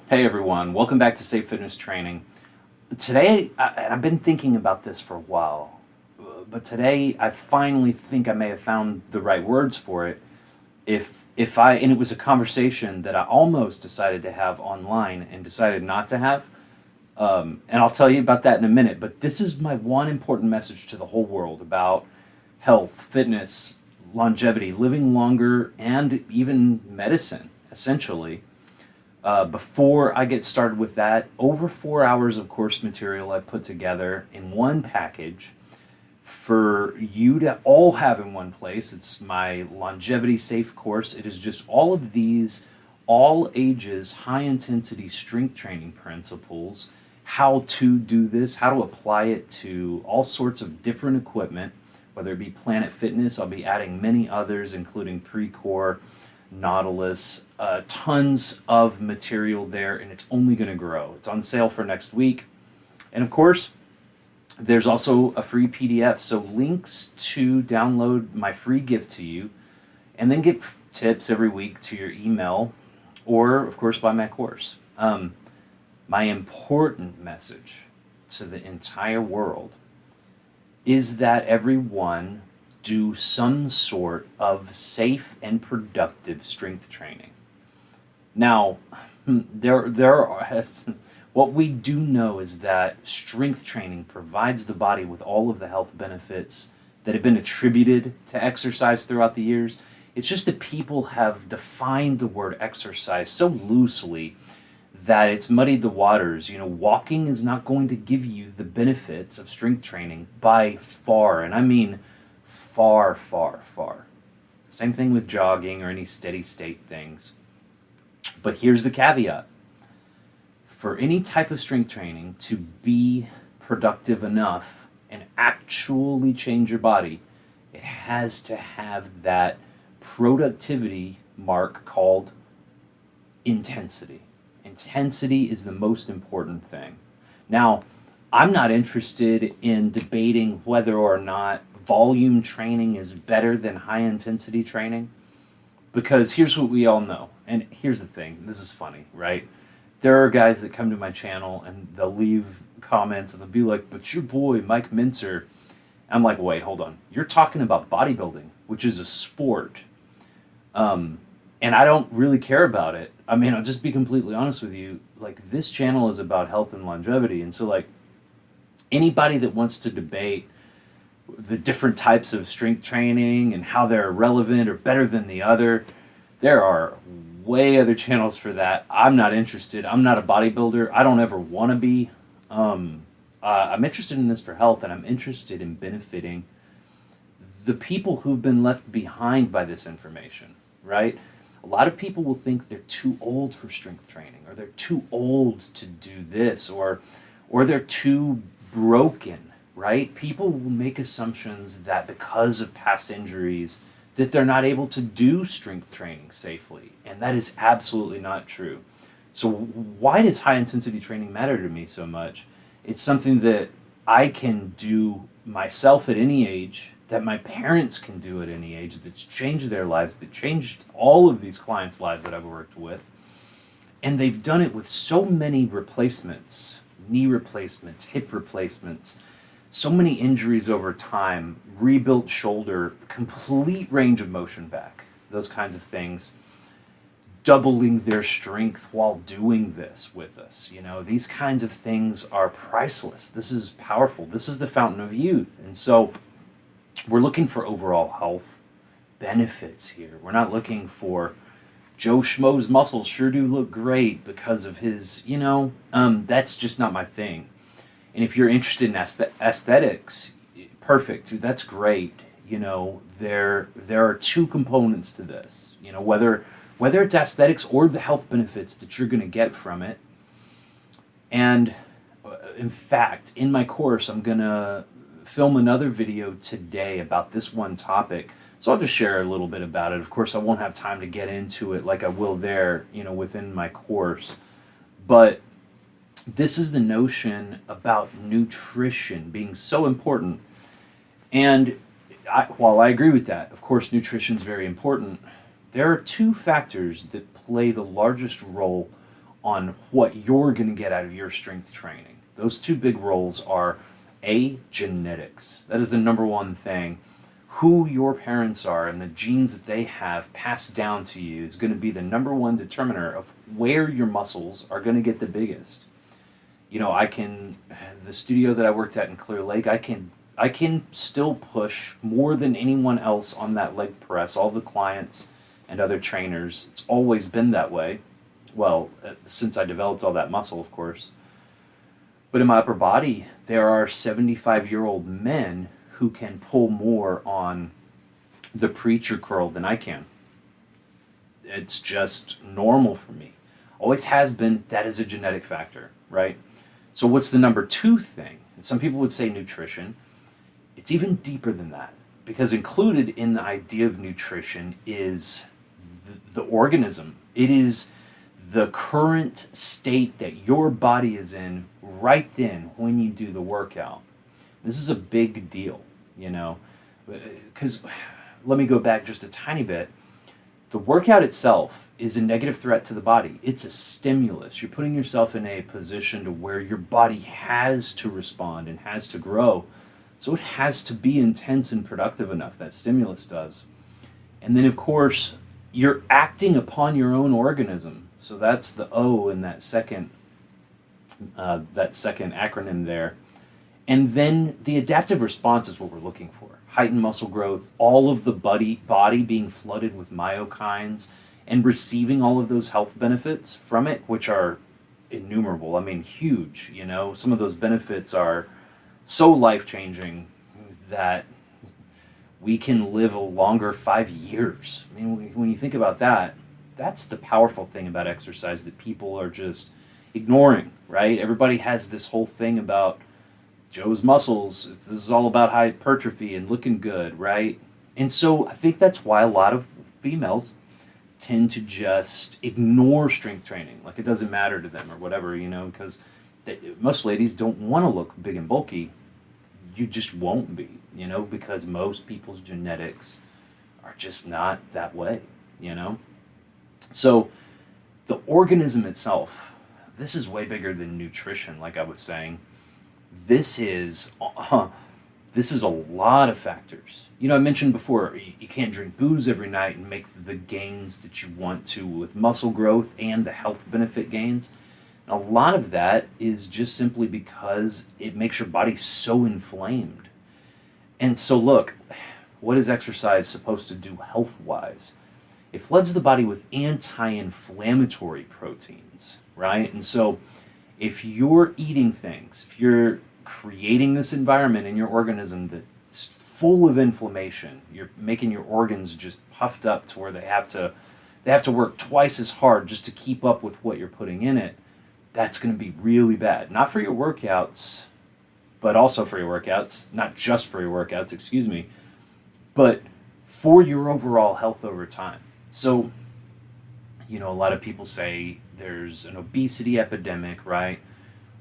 Hey everyone, welcome back to Safe Fitness Training. Today, I've been thinking about this for a while, but today I finally think I may have found the right words for it. And it was a conversation that I almost decided to have online and decided not to have. And I'll tell you about that in a minute, but this is my one important message to the whole world about health, fitness, longevity, living longer, and even medicine, essentially. Before I get started with that, over 4 hours of course material I put together in one package for you to all have in one place. It's my longevity safe course. It is just all of these, all ages, high intensity strength training principles, how to do this, how to apply it to all sorts of different equipment, whether it be Planet Fitness. I'll be adding many others, including Precore, Nautilus, tons of material there, and it's only going to grow. It's on sale for next week. And of course, there's also a free PDF. So links to download my free gift to you, and then get tips every week to your email, or of course buy my course. My important message to the entire world is that everyone do some sort of safe and productive strength training. Now, there are what we do know is that strength training provides the body with all of the health benefits that have been attributed to exercise throughout the years. It's just that people have defined the word exercise so loosely that it's muddied the waters. You know, walking is not going to give you the benefits of strength training by far, and I mean far, far, far. Same thing with jogging or any steady state things. But here's the caveat. For any type of strength training to be productive enough and actually change your body, it has to have that productivity mark called intensity. Intensity is the most important thing. Now, I'm not interested in debating whether or not volume training is better than high intensity training, because here's what we all know. And here's the thing, this is funny, right? There are guys that come to my channel and they'll leave comments and they'll be like, but your boy Mike Mincer. I'm like, wait, hold on, you're talking about bodybuilding, which is a sport, and I don't really care about it. I mean, I'll just be completely honest with you. Like, this channel is about health and longevity, and so like anybody that wants to debate the different types of strength training and how they're relevant or better than the other, there are way other channels for that. I'm not interested. I'm not a bodybuilder. I don't ever want to be. I'm interested in this for health, and I'm interested in benefiting the people who've been left behind by this information, right? A lot of people will think they're too old for strength training, or they're too old to do this, or they're too broken, right? People will make assumptions that because of past injuries that they're not able to do strength training safely, and that is absolutely not true. So why does high intensity training matter to me so much? It's something that I can do myself at any age, that my parents can do at any age, that's changed their lives, that changed all of these clients' lives that I've worked with. And they've done it with so many replacements, knee replacements, hip replacements, so many injuries over time, rebuilt shoulder, complete range of motion back, those kinds of things, doubling their strength while doing this with us. You know, these kinds of things are priceless. This is powerful. This is the fountain of youth. And so we're looking for overall health benefits here. We're not looking for Joe Schmo's muscles sure do look great because of his, that's just not my thing. And if you're interested in aesthetics, perfect, that's great. There are two components to this. Whether it's aesthetics or the health benefits that you're going to get from it. And in fact, in my course, I'm going to film another video today about this one topic. So I'll just share a little bit about it. Of course, I won't have time to get into it like I will there, within my course. But this is the notion about nutrition being so important. And while I agree with that, of course, nutrition is very important, there are two factors that play the largest role on what you're going to get out of your strength training. Those two big roles are genetics. That is the number one thing. Who your parents are and the genes that they have passed down to you is going to be the number one determiner of where your muscles are going to get the biggest. The studio that I worked at in Clear Lake, I can still push more than anyone else on that leg press. All the clients and other trainers, it's always been that way. Well, since I developed all that muscle, of course. But in my upper body, there are 75-year-old men who can pull more on the preacher curl than I can. It's just normal for me. Always has been. That is a genetic factor, right? So what's the number two thing? And some people would say nutrition. It's even deeper than that, because included in the idea of nutrition is the organism. It is the current state that your body is in right then when you do the workout. This is a big deal, because let me go back just a tiny bit. The workout itself is a negative threat to the body. It's a stimulus. You're putting yourself in a position to where your body has to respond and has to grow. So it has to be intense and productive enough, that stimulus does. And then, of course, you're acting upon your own organism. So that's the O in that second acronym there. And then the adaptive response is what we're looking for. Heightened muscle growth, all of the body being flooded with myokines and receiving all of those health benefits from it, which are innumerable. I mean, huge, Some of those benefits are so life-changing that we can live a longer 5 years. I mean, when you think about that, that's the powerful thing about exercise that people are just ignoring, right? Everybody has this whole thing about Joe's muscles. This is all about hypertrophy and looking good, right? And so I think that's why a lot of females tend to just ignore strength training, like it doesn't matter to them or whatever, because most ladies don't want to look big and bulky. You just won't be, because most people's genetics are just not that way, So the organism itself, this is way bigger than nutrition, like I was saying. This is a lot of factors. I mentioned before, you can't drink booze every night and make the gains that you want to with muscle growth and the health benefit gains. A lot of that is just simply because it makes your body so inflamed. And so look, what is exercise supposed to do health-wise? It floods the body with anti-inflammatory proteins, right? And so if you're eating things, if you're creating this environment in your organism that's full of inflammation, you're making your organs just puffed up to where they have to work twice as hard just to keep up with what you're putting in it, that's going to be really bad. Not for your workouts, but also for your workouts. Not just for your workouts, excuse me, but for your overall health over time. So, a lot of people say there's an obesity epidemic, right?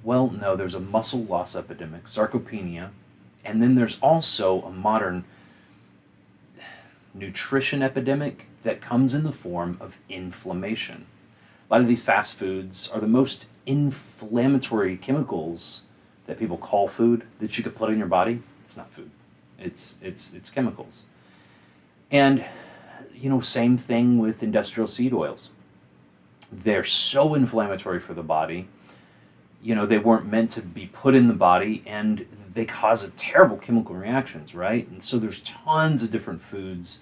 Well, no, there's a muscle loss epidemic, sarcopenia, and then there's also a modern nutrition epidemic that comes in the form of inflammation. A lot of these fast foods are the most inflammatory chemicals that people call food that you could put in your body. It's not food. It's chemicals. And, same thing with industrial seed oils. They're so inflammatory for the body. They weren't meant to be put in the body, and they cause terrible chemical reactions, right? And so there's tons of different foods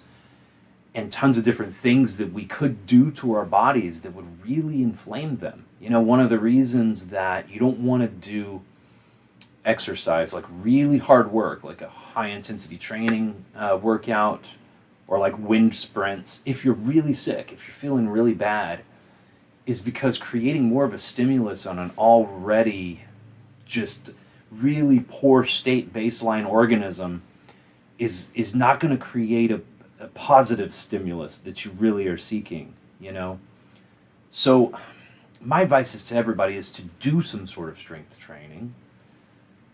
and tons of different things that we could do to our bodies that would really inflame them. One of the reasons that you don't want to do exercise, like really hard work, like a high-intensity training workout, or like wind sprints, if you're really sick, if you're feeling really bad, is because creating more of a stimulus on an already just really poor state baseline organism is not going to create a positive stimulus that you really are seeking, So my advice is to everybody is to do some sort of strength training,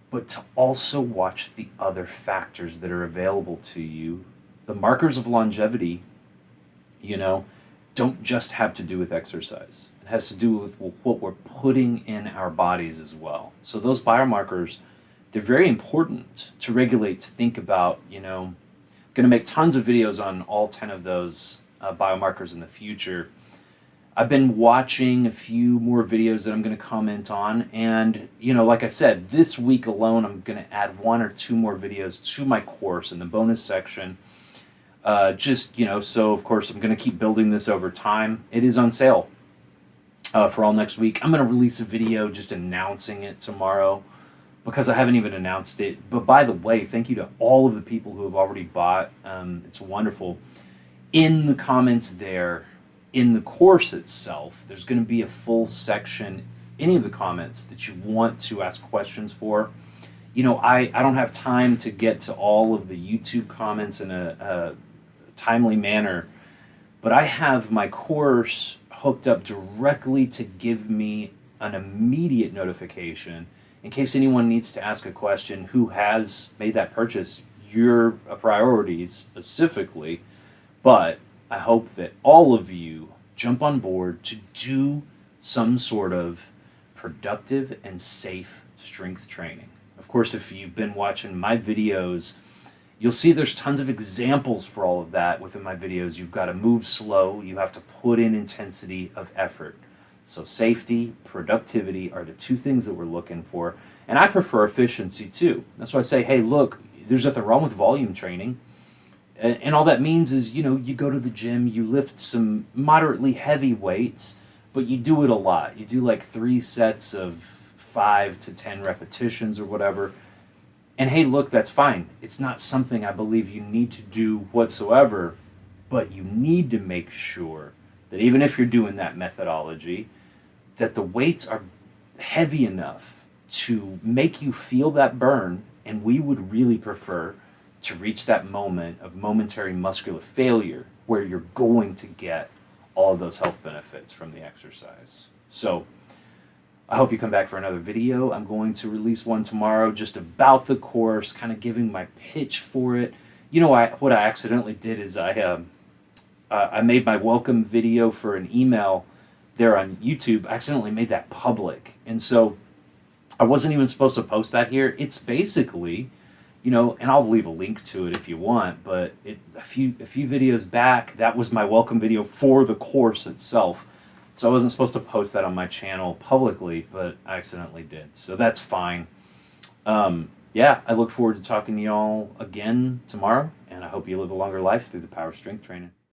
but to also watch the other factors that are available to you. The markers of longevity, don't just have to do with exercise. It has to do with what we're putting in our bodies as well. So those biomarkers, they're very important to regulate, to think about. Going to make tons of videos on all 10 of those biomarkers in the future. I've been watching a few more videos that I'm going to comment on, and like I said, this week alone I'm going to add 1 or 2 more videos to my course in the bonus section. So of course I'm going to keep building this over time. It is on sale for all next week. I'm going to release a video just announcing it tomorrow, because I haven't even announced it. But by the way, thank you to all of the people who have already bought. It's wonderful. In the comments there, in the course itself, there's going to be a full section, any of the comments that you want to ask questions for. I don't have time to get to all of the YouTube comments in a timely manner, but I have my course hooked up directly to give me an immediate notification in case anyone needs to ask a question who has made that purchase. You're a priority specifically, but I hope that all of you jump on board to do some sort of productive and safe strength training. Of course, if you've been watching my videos, you'll see there's tons of examples for all of that within my videos. You've got to move slow. You have to put in intensity of effort. So safety, productivity are the 2 things that we're looking for. And I prefer efficiency too. That's why I say, hey, look, there's nothing wrong with volume training. And all that means is, you go to the gym, you lift some moderately heavy weights, but you do it a lot. You do like 3 sets of 5 to 10 repetitions or whatever. And hey, look, that's fine. It's not something I believe you need to do whatsoever, but you need to make sure that even if you're doing that methodology, that the weights are heavy enough to make you feel that burn. And we would really prefer to reach that moment of momentary muscular failure where you're going to get all of those health benefits from the exercise. So I hope you come back for another video. I'm going to release one tomorrow just about the course, kind of giving my pitch for it. What I accidentally did is I made my welcome video for an email there on YouTube. I accidentally made that public. And so I wasn't even supposed to post that here. It's basically, and I'll leave a link to it if you want, but a few videos back, that was my welcome video for the course itself. So I wasn't supposed to post that on my channel publicly, but I accidentally did. So that's fine. I look forward to talking to y'all again tomorrow, and I hope you live a longer life through the power of strength training.